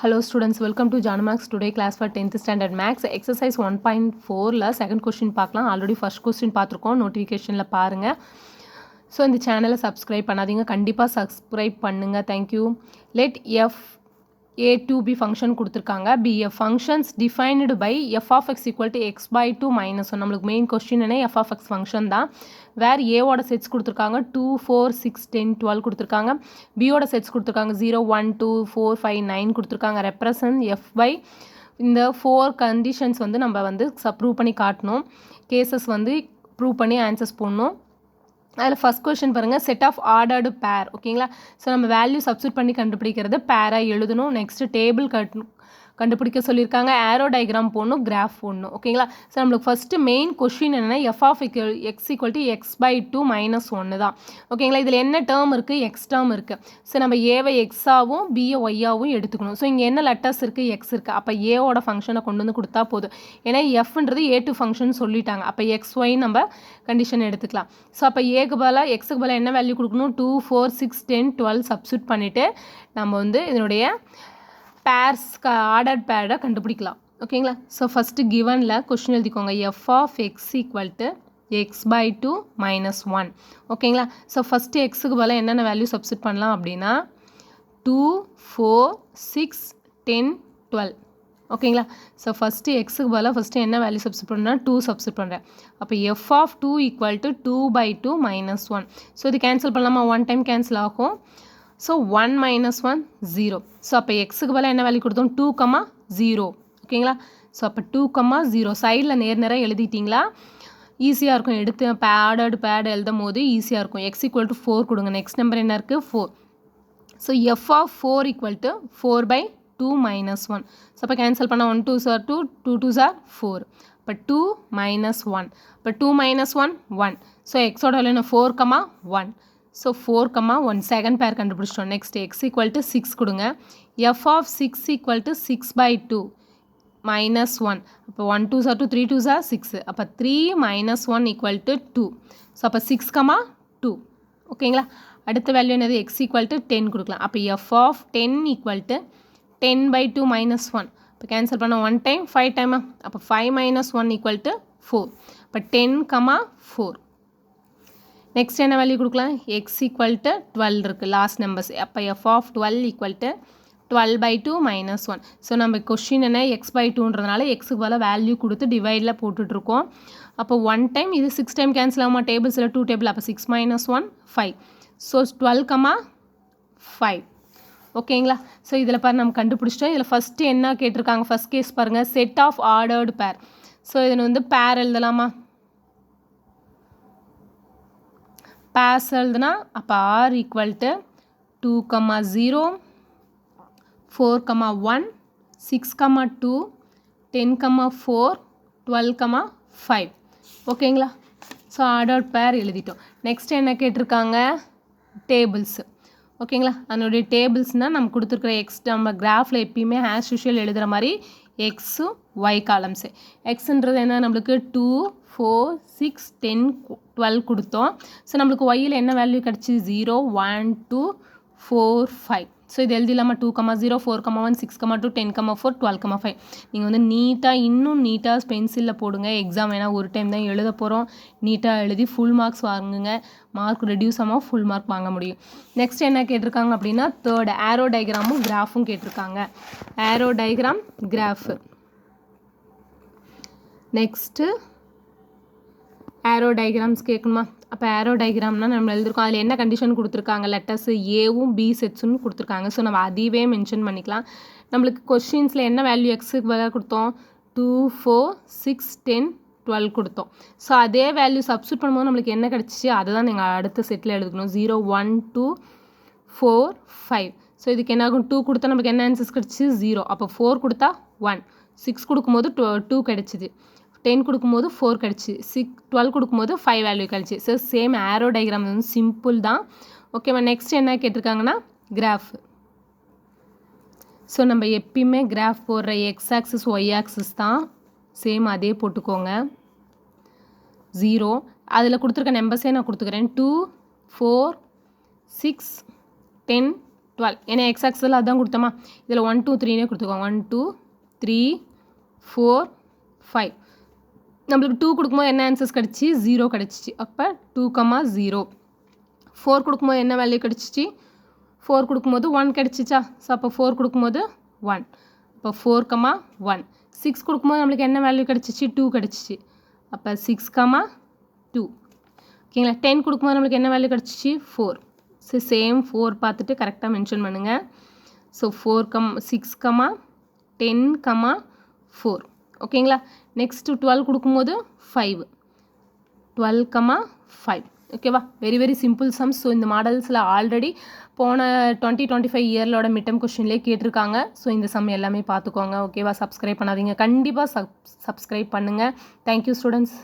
Hello students, welcome to Janu Today class for 10th standard Max exercise 1.4 ல second question பார்க்கலாம். Already first question பார்த்துருக்கோம், நோட்டிஃபிகேஷனில் பாருங்கள். So இந்த சேனலை சப்ஸ்கிரைப் பண்ணாதீங்க, கண்டிப்பாக சப்ஸ்கிரைப் பண்ணுங்கள். Thank you. Let F a to b function கொடுத்துருக்காங்க. be a functions defined by f of x equal to x by 2 minus 1. நம்மளுக்கு மெயின் கொஸ்டின் என்ன, f of x ஃபங்க்ஷன் தான். வேர் ஏவோட செட்ஸ் கொடுத்துருக்காங்க 2, 4, 6, 10, 12 கொடுத்துருக்காங்க. பியோட செட்ஸ் கொடுத்துருக்காங்க 0, 1, 2, 4, 5, 9 கொடுத்துருக்காங்க. ரெப்ரசன்ட் f by இந்த 4 கண்டிஷன்ஸ் வந்து நம்ம வந்து ப்ரூவ் பண்ணி காட்டணும். கேசஸ் வந்து ப்ரூவ் பண்ணி ஆன்சர்ஸ் போடணும். அதில் ஃபஸ்ட் கொஸ்டின் பாருங்கள், செட் ஆஃப் ஆர்டர்டு பேர். ஓகேங்களா? ஸோ நம்ம வேல்யூ சப்ஸ்டியூட் பண்ணி கண்டுபிடிக்கிறது பேராக எழுதணும். நெக்ஸ்ட்டு டேபிள் கண்டுபிடிக்க சொல்லியிருக்காங்க. ஏரோ டயக்ராம் போடணும், கிராஃப் போடணும். ஓகேங்களா? ஸோ நம்மளுக்கு ஃபஸ்ட்டு மெயின் கொஸ்டின் என்னென்னா F of X equal to X by 2 minus 1 தான். ஓகேங்களா? இதில் என்ன டேர்ம் இருக்குது, எக்ஸ் டேர்ம் இருக்குது. ஸோ நம்ம ஏவை எக்ஸாகவும் பிஏ ஒய்யாகவும் எடுத்துக்கணும். ஸோ இங்கே என்ன லெட்டர்ஸ் இருக்குது, எக்ஸ் இருக்குது. அப்போ ஏவோட ஃபங்க்ஷனை கொண்டு வந்து கொடுத்தா போதும். ஏன்னா எஃப்ன்றது A2 ஃபங்க்ஷன் சொல்லிட்டாங்க. அப்போ எக்ஸ் ஒய் நம்ம கண்டிஷன் எடுத்துக்கலாம். ஸோ அப்போ ஏக்கு பதிலாக எக்ஸுக்கு பதிலாக என்ன வேல்யூ கொடுக்கணும், 2, 4, 6, 10, 12 சப்ஸ்டியூட் பண்ணிவிட்டு நம்ம வந்து இதனுடைய பேர்ஸ் ஆர்டர் பேரை கண்டுபிடிக்கலாம். ஓகேங்களா? ஸோ ஃபஸ்ட்டு கிவனில் கொஸ்டின் எழுதிக்கோங்க, F of X equal to X by 2 minus 1. ஓகேங்களா? ஸோ ஃபஸ்ட்டு எக்ஸுக்கு பதிலாக என்னென்ன வேல்யூ சப்ஸ்டியூட் பண்ணலாம் அப்படின்னா 2, 4, 6, 10, 12. ஓகேங்களா? ஸோ ஃபஸ்ட்டு எக்ஸுக்கு பதிலாக ஃபஸ்ட்டு என்ன வேல்யூ சப்ஸ்டியூட் பண்ணால் 2 சப்ஸ்டியூட் பண்ணுறேன். அப்போ F of 2 equal to 2 by 2 minus 1. So இது கேன்சல் பண்ணலாமா, 1 டைம் கேன்சல் ஆகும். So 1 minus 1 0. ஸோ அப்போ எக்ஸுக்கு பதிலாக என்ன வேல்யூ கொடுத்தோம், 2, 0. ஓகேங்களா? ஸோ அப்போ 2, 0 சைடில் நேராக எழுதிட்டிங்களா ஈஸியாக இருக்கும். எடுத்து ஆர்டர்டு பேட் எழுதும் போது ஈஸியாக இருக்கும். எக்ஸ் ஈக்குவல் டு 4 கொடுங்க. நெக்ஸ்ட் நம்பர் என்ன இருக்குது, 4. So F of 4 equal to 4 by 2 minus 1. So அப்போ கேன்சல் பண்ணால் 1 2s are 2, 2 2s are 4. இப்போ 2 minus 1. இப்போ 2 minus 1 1. ஸோ எக்ஸோட வேல்யூ என்ன, 4, 1. ஸோ 4, 1 செகண்ட் பேர் கண்டுபிடிச்சிட்டோம். நெக்ஸ்ட் எக்ஸ் ஈக்குவல் டு 6 கொடுங்க. F of 6 equal to 6 by 2 minus 1. அப்போ 1 2s are 2, 3 2s are 6. அப்போ 3 minus 1 ஈக்குவல் டு 2. ஸோ அப்போ 6, 2. ஓகேங்களா? அடுத்த வேல்யூ என்னது, எக்ஸ் ஈக்குவல் டு 10 கொடுக்கலாம். அப்போ F of 10 equal to 10 by 2 minus 1. இப்போ கேன்சல் பண்ண 1 டைம் 5 டைமா. அப்போ 5 minus 1 ஈக்குவல் டு 4. இப்போ 10, 4. நெக்ஸ்ட் என்ன வேல்யூ கொடுக்கலாம், எக்ஸ் ஈக்குவல் டு 12 இருக்குது லாஸ்ட் நம்பர்ஸ். அப்போ F of 12 equal to 12 by 2 minus 1. So நம்ம கொஸ்டின் என்ன, எக்ஸ் பை 2ன்றதுனால எக்ஸுக்கு பதிலாக வேல்யூ கொடுத்து டிவைடில் போட்டுட்ருக்கோம். அப்போ 1 டைம் இது 6 டைம் கேன்சல் ஆகுமா, டேபிள்ஸில் 2 டேபிள். அப்போ 6 minus 1 5. ஸோ 12, 5. ஓகேங்களா? ஸோ இதில் பாரு நம்ம கண்டுபிடிச்சிட்டோம். இதில் ஃபஸ்ட்டு என்ன கேட்டிருக்காங்க, ஃபஸ்ட் கேஸ் பாருங்கள், set of ordered pair. So இதில் வந்து பேர் எழுதலாமா, பேர்ஸ் எழுதுனா அப்போ ஆர் ஈக்குவல் டு 2, 0, 4, 1, 6, 2, 10, 4, 12, 5. ஓகேங்களா? ஸோ ஆர்டர் பேர் எழுதிட்டோம். நெக்ஸ்ட் என்ன கேட்டிருக்காங்க, டேபிள்ஸு. ஓகேங்களா? அதனுடைய டேபிள்ஸ்னால் நம்ம கொடுத்துருக்குற எக்ஸ் நம்ம கிராஃபில் எப்பயுமே ஆஸ் யூஷுவல் எழுதுகிற மாதிரி எக்ஸு ஒய் காலம்ஸு. எக்ஸுன்றது என்ன, நம்மளுக்கு 2, 4, 6, 10, 12 கொடுத்தோம். ஸோ நம்மளுக்கு ஒய்யில் என்ன வேல்யூ கிடச்சி, 0, 1, 2, 4, 5. ஸோ இது எழுதிடலாமா, 2, 0, 4, 1, 6, 2, 10, 4, 12, 5. நீங்கள் வந்து இன்னும் நீட்டாக பென்சிலில் போடுங்க. எக்ஸாம் வேணால் ஒரு டைம் தான் எழுத போகிறோம். நீட்டாக எழுதி ஃபுல் மார்க்ஸ் வாங்குங்க. மார்க் ரெடியூஸ் ஆகாமல் ஃபுல் மார்க் வாங்க முடியும். நெக்ஸ்ட் என்ன கேட்டிருக்காங்க அப்படின்னா, தேர்டு ஏரோ டயக்ராமும் கிராஃபும் கேட்டிருக்காங்க. Arrow diagram, graph. Next arrow diagrams கேட்கணுமா. அப்போ ஏரோ டயக்ராம்னா நம்ம எழுதிருக்கோம். அதில் என்ன கண்டிஷன் கொடுத்துருக்காங்க, லெட்டர்ஸ் ஏவும் பி செட்ஸுன்னு கொடுத்துருக்காங்க. ஸோ நம்ம அதையே மென்ஷன் பண்ணிக்கலாம். நம்மளுக்கு கொஸ்டின்ஸில் என்ன வேல்யூ எக்ஸுக்கு பதிலாக கொடுத்தோம், 2, 4, 6, 10, 12 கொடுத்தோம். ஸோ அதே வேல்யூ சப்ஸ்டியூட் பண்ணும்போது நம்மளுக்கு என்ன கிடச்சிச்சு, அதை தான் நீங்கள் அடுத்த செட்டில் எழுதுக்கணும். 0, 1, 2, 4, 5. ஸோ இதுக்கு என்ன ஆகும், 2 கொடுத்தா நமக்கு என்ன ஆன்சர்ஸ் கிடச்சிச்சு, 0. அப்போ 4 கொடுத்தா 1, 6 கொடுக்கும்போது 2 கிடச்சிது, 10 கொடுக்கும்போது 4 கிடச்சி, 12 கொடுக்கும்போது 5 வேல்யூ கிடச்சி. ஸோ சேம் ஏரோ டயக்ராம் வந்து சிம்பிள் தான். ஓகேவா? நெக்ஸ்ட் என்ன கேட்டிருக்காங்கன்னா, கிராஃப். ஸோ நம்ம எப்பயுமே கிராஃப் போடுற எக்ஸ் ஆக்சிஸ் ஒய் ஆக்சிஸ் தான், சேம் அதே போட்டுக்கோங்க. 0 அதில் கொடுத்துருக்க நம்பர்ஸே நான் கொடுத்துக்கிறேன். 2, 4, 6, 10, 12 ஏன்னா எக்ஸ் ஆக்ஸில் அதான் கொடுத்தோமா இதில் 1 2 3 கொடுத்துக்கோங்க 1 2 3 4 5 நம்மளுக்கு 2 கொடுக்கும்போது என்ன ஆன்சர்ஸ் கிடச்சி 0 கிடச்சிச்சு அப்போ 2, 0 4 கொடுக்கும்போது என்ன வேல்யூ கிடச்சிச்சு 4 கொடுக்கும்போது 1 கிடச்சிச்சா ஸோ அப்போ 4 கொடுக்கும்போது 1 இப்போ 4, 1 6 கொடுக்கும்போது நம்மளுக்கு என்ன வேல்யூ கிடச்சிச்சு 2 கிடச்சிச்சு அப்போ 6, 2 ஓகேங்களா 10 கொடுக்கும்போது நம்மளுக்கு என்ன வேல்யூ கிடச்சிச்சு 4 ஸோ சேம் 4 பார்த்துட்டு கரெக்டாக மென்ஷன் பண்ணுங்கள் ஸோ 6, 10, 4 ஓகேங்களா நெக்ஸ்ட்டு 12 கொடுக்கும்போது 5 12, 5 ஓகேவா very very simple sums so இந்த மாடல்ஸில் ஆல்ரெடி போன 2025 இயர்லோட மிட்டம் கொஷின்லேயே கேட்டிருக்காங்க ஸோ இந்த சம் எல்லாமே பார்த்துக்கோங்க ஓகேவா சப்ஸ்கிரைப் பண்ணாதீங்க கண்டிப்பாக சப்ஸ்கிரைப் பண்ணுங்கள் தேங்க்யூ ஸ்டூடெண்ட்ஸ்